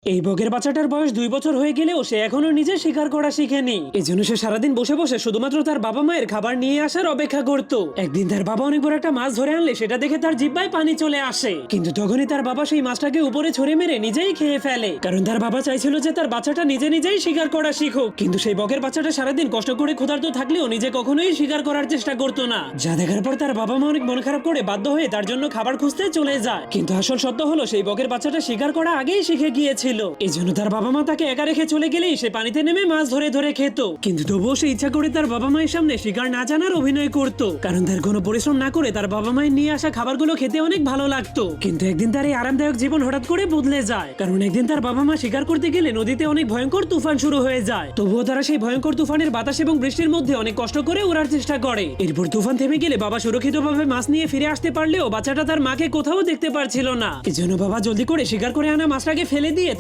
এই বকের বাচ্চাটার বয়স 2 বছর হয়ে গেলেও সে এখনো নিজে শিকার করা শিখেনি। এজন্য সে সারাদিন বসে বসে শুধুমাত্র তার বাবা মায়ের খাবার নিয়ে আসার অপেক্ষা করত। একদিন তার বাবা অনেক বড় একটা মাছ ধরে আনলে সেটা দেখে তার জিহ্বায় পানি চলে আসে, কিন্তু তখনই তার বাবা সেই মাছটাকে উপরে ছুঁড়ে মেরে নিজেই খেয়ে ফেলে, কারণ তার বাবা চাইছিল যে তার বাচ্চাটা নিজে নিজেই শিকার করা শিখুক। কিন্তু সেই বকের বাচ্চাটা সারাদিন কষ্ট করে ক্ষুধার্ত থাকলেও নিজে কখনোই শিকার করার চেষ্টা করতো না, যা দেখার পর তার বাবা মা অনেক মন খারাপ করে বাধ্য হয়ে তার জন্য খাবার খুঁজতে চলে যায়। কিন্তু আসল সত্য হলো সেই বকের বাচ্চাটা শিকার করা আগেই শিখে গিয়েছিল। এজন্য তার বাবা মা তাকে একা রেখে চলে গেলেই সে পানিতে নেমে মাছ ধরে ধরে খেত। কিন্তু তবুও সে ইচ্ছা করে তার বাবা মায়ের সামনে শিকার না জানার অভিনয় করত, কারণ তার কোনো পরিশ্রম না করে তার বাবা মায়ের নিয়ে আসা খাবারগুলো খেতে অনেক ভালো লাগতো। কিন্তু একদিন তার এই আরামদায়ক জীবন হঠাৎ করে বদলে যায়, কারণ একদিন তার বাবা মা শিকার করতে গেলে নদীতে অনেক ভয়ঙ্কর তুফান শুরু হয়ে যায়। তবুও তারা সেই ভয়ঙ্কর তুফানের বাতাস এবং বৃষ্টির মধ্যে অনেক কষ্ট করে উড়ার চেষ্টা করে। এরপর তুফান থেমে গেলে বাবা সুরক্ষিতভাবে মাছ নিয়ে ফিরে আসতে পারলেও বাচ্চাটা তার মাকে কোথাও দেখতে পারছিল না। এজন্য বাবা জলদি করে শিকার করে আনা মাছটাকে ফেলে দিয়ে